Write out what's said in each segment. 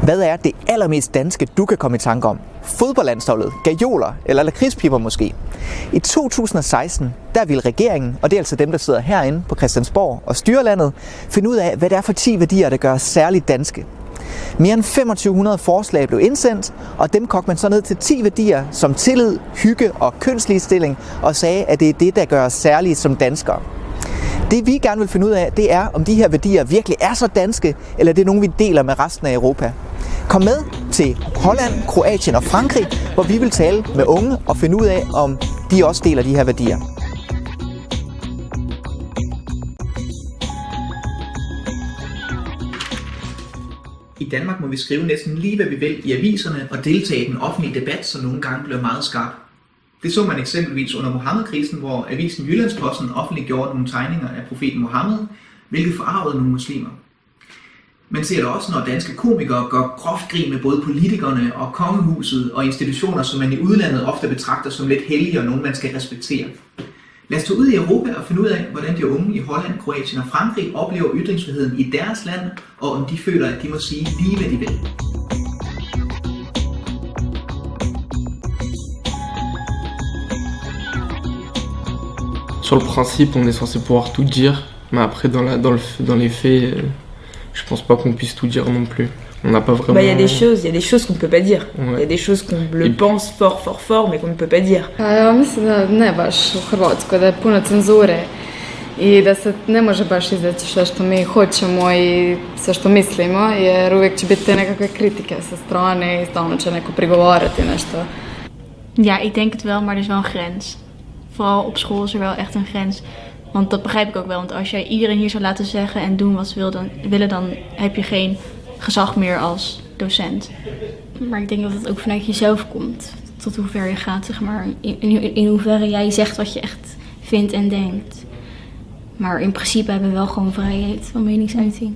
Hvad er det allermest danske, du kan komme i tanke om? Fodboldlandsholdet, gajoler eller lakridspiber måske? I 2016, der vil regeringen, og det er altså dem, der sidder herinde på Christiansborg og styrer landet, finde ud af, hvad det er for 10 værdier, der gør særligt danske. Mere end 2500 forslag blev indsendt, og dem kogte man så ned til 10 værdier som tillid, hygge og kønsligestilling, og sagde, at det er det, der gør os særlige som danskere. Det vi gerne vil finde ud af, det er, om de her værdier virkelig er så danske, eller det er nogen, vi deler med resten af Europa. Kom med til Holland, Kroatien og Frankrig, hvor vi vil tale med unge og finde ud af, om de også deler de her værdier. I Danmark må vi skrive næsten lige, hvad vi vil i aviserne og deltage i den offentlige debat, som nogle gange bliver meget skarp. Det så man eksempelvis under Mohammed-krisen, hvor avisen Jyllandsposten offentliggjorde nogle tegninger af profeten Mohammed, hvilket forarvede nogle muslimer. Man ser det også, når danske komikere gør groft grin med både politikerne og kongehuset og institutioner, som man i udlandet ofte betragter som lidt hellige og nogen, man skal respektere. Lad os tage ud i Europa og finde ud af, hvordan de unge i Holland, Kroatien og Frankrig oplever ytringsfriheden i deres land, og om de føler, at de må sige lige, hvad de vil. Sur le principe, on est censé pouvoir tout dire, mais après dans les faits, je pense pas qu'on puisse tout dire non plus. On n'a pas vraiment... Il y a des choses qu'on peut pas dire. Il y a des choses qu'on pense fort, mais qu'on ne peut pas dire. Ja mislim da ne baš u Hrvatskoj, da je puno cenzure i da se ne može baš izreći sve što mi hoćemo i sve što mislimo, jer uvijek će biti nekakve kritike sa strane i stalno će neko prigovarati nešto. Ja, ik denk het wel, maar er is wel een grens. Vooral op school is er wel echt een grens. Want dat begrijp ik ook wel. Want als jij iedereen hier zou laten zeggen en doen wat ze willen, dan heb je geen gezag meer als docent. Maar ik denk dat het ook vanuit jezelf komt. Tot hoe ver je gaat, zeg maar. In hoeverre jij zegt wat je echt vindt en denkt. Maar in principe hebben we wel gewoon vrijheid van meningsuiting.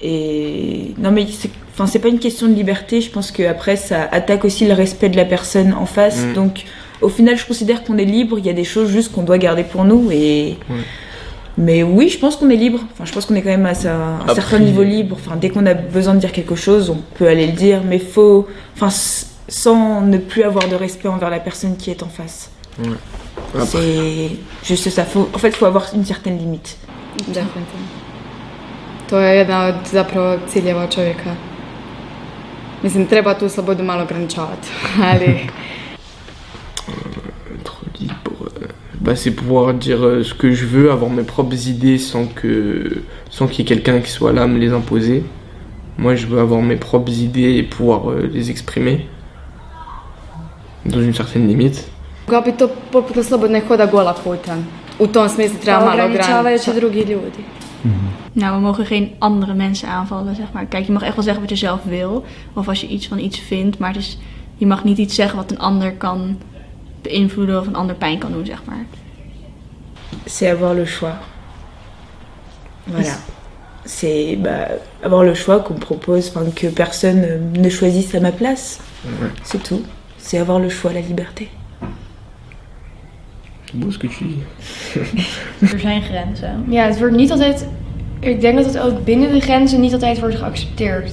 Et non mais c'est pas une question de liberté, je pense que après ça attaque aussi le respect de la personne en face. Donc au final je considère qu'on est libre, il y a des choses juste qu'on doit garder pour nous et mais oui, je pense qu'on est libre. Enfin, je pense qu'on est quand même à un certain niveau libre. Enfin, dès qu'on a besoin de dire quelque chose, on peut aller le dire, mais sans ne plus avoir de respect envers la personne qui est en face. Ouais. C'est juste ça. En fait, faut avoir une certaine limite. Definitivno. To je jedna od zapravo ciljeva čovjeka. Mislim, treba tu slobodu malo ograničavati, ali... C'est pouvoir dire ce que je veux, avoir mes propres idées sans qu'il y ait quelqu'un qui soit là à me les imposer. Moi, je veux avoir mes propres idées et pouvoir les exprimer dans une certaine limite. Kao bi to poput slobodne hoda gola putem. U tom smislu treba malo ograničavati drugi ljudi. Nou, we mogen geen andere mensen aanvallen, zeg maar. Kijk, je mag echt wel zeggen wat je zelf wil. Of als je iets van iets vindt. Maar dus, je mag niet iets zeggen wat een ander kan beïnvloeden of een ander pijn kan doen, zeg maar. C'est avoir le choix. Voilà. C'est avoir le choix qu'on propose, que personne ne choisisse à ma place. C'est tout. C'est avoir le choix, la liberté. C'est beau ce que tu dis. Er zijn grenzen. Ja, het wordt niet altijd... Ik denk dat het ook binnen de grenzen niet altijd wordt geaccepteerd.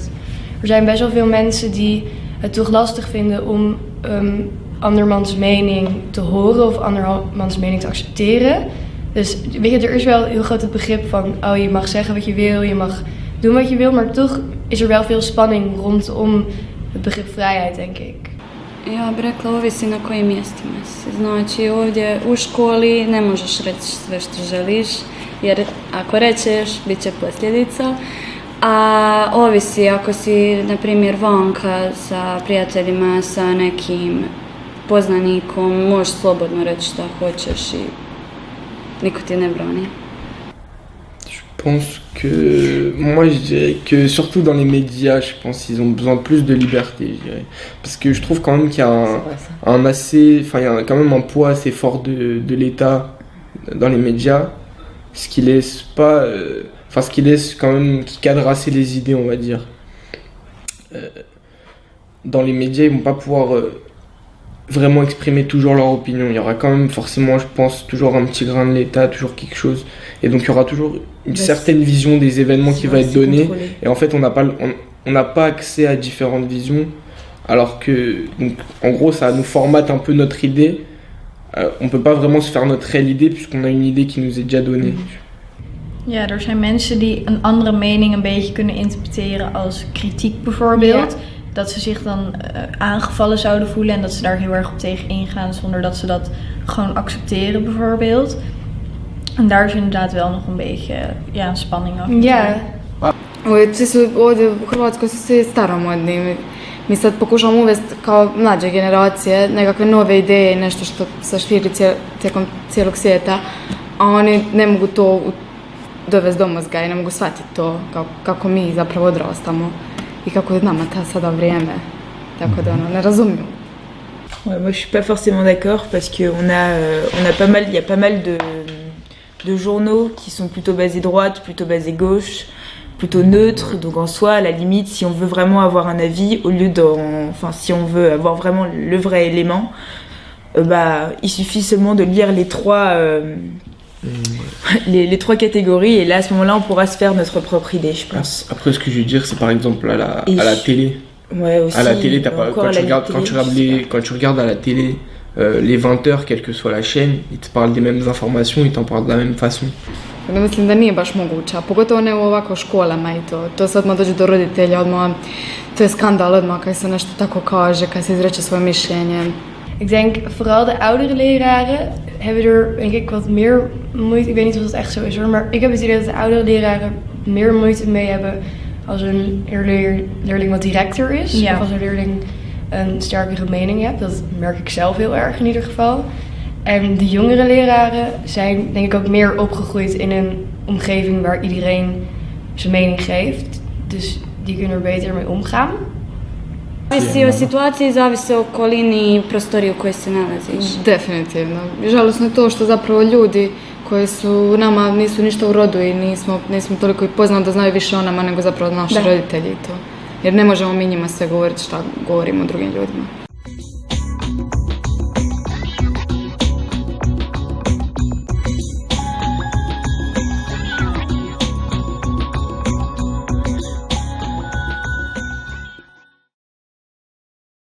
Er zijn best wel veel mensen die het toch lastig vinden om andermans mening te horen of andermans mening te accepteren. Dus weet je, er is wel heel groot het begrip van, oh, je mag zeggen wat je wil, je mag doen wat je wil, maar toch is er wel veel spanning rondom het begrip vrijheid, denk ik. Ja bih rekla, ovisi na kojim mjestima si. Znači ovdje u školi ne možeš reći sve što želiš, jer ako rečeš, bit će posljedica. A ovisi ako si, na primjer, vanka sa prijateljima, sa nekim poznanikom, možeš slobodno reći šta hoćeš i niko ti ne brani. Je pense que, moi je dirais que surtout dans les médias, je pense qu'ils ont besoin de plus de liberté, je dirais. Parce que je trouve quand même qu'il y a il y a quand même un poids assez fort de l'État dans les médias, ce qui laisse pas, ce qui laisse quand même, qui cadre assez les idées, on va dire. Dans les médias, ils vont pas pouvoir vraiment exprimer toujours leur opinion. Il y aura quand même forcément, je pense, toujours un petit grain de l'État, toujours quelque chose. Et donc il y aura toujours une certaine vision des événements qui va être donnée. Et en fait, on n'a pas, on n'a pas accès à différentes visions, alors que, donc, en gros, ça nous formate un peu notre idée. On peut pas vraiment se faire notre réelle idée puisqu'on a une idée qui nous est déjà donnée. Ja, er zijn mensen die een andere mening een beetje kunnen interpreteren als kritiek bijvoorbeeld. Ja. Dat ze zich dan aangevallen zouden voelen en dat ze daar heel erg op tegen ingaan zonder dat ze dat gewoon accepteren bijvoorbeeld. En daar is inderdaad wel nog een beetje een spanning af. Ja. Svi su ovdje u Hrvatskoj su svi staromodni. Mi sad pokušamo uvesti kao mlađe generacije nekakve nove ideje, nešto što se širi tijekom cijelog svijeta, a oni ne mogu to dovesti do mozga i ne mogu shvatiti to kako mi zapravo odrastamo i kako je nama ta sada vrijeme. Tako da ne razumiju. Ouais, moi je suis pas forcément d'accord parce que il y a pas mal de journaux qui sont plutôt basés droite, plutôt basés gauche, plutôt neutres. Donc en soi, à la limite, si on veut vraiment avoir un avis, si on veut avoir vraiment le vrai élément, il suffit seulement de lire les trois catégories et là à ce moment-là on pourra se faire notre propre idée, je pense. Après, ce que je veux dire, c'est par exemple à la télé. Ouais, aussi, à la télé, quand tu regardes à la télé les 20h, quelle que soit la chaîne, ils te parlent des mêmes informations, ils t'en parlent de la même façon. Ne mislim da nije baš moguće, a pogotovo ne u ovako školama i to se odmah dođe do roditelja, odmah, to je skandal odmah kad se nešto tako kaže, kad se izreče svoje mišljenje. Ik denk vooral de oudere leraren hebben er denk ik wat meer moeite, ik weet niet of dat echt zo is hoor, maar ik heb het idee dat de oudere leraren meer moeite mee hebben als een leerling wat directer is. Ja. Of als een leerling een sterkere mening hebt. Dat merk ik zelf heel erg in ieder geval. En de jongere leraren zijn denk ik ook meer opgegroeid in een omgeving waar iedereen zijn mening geeft. Dus die kunnen er beter mee omgaan. Zavisi o situaciji, zavisi o okolini i prostoriji u kojoj se nalaziš. Definitivno. Žalosno je to što zapravo ljudi koji su nama nisu ništa u rodu i nismo toliko i poznati da znaju više o nama nego zapravo naši roditelji i to. Jer ne možemo mi njima sve govoriti šta govorimo drugim ljudima.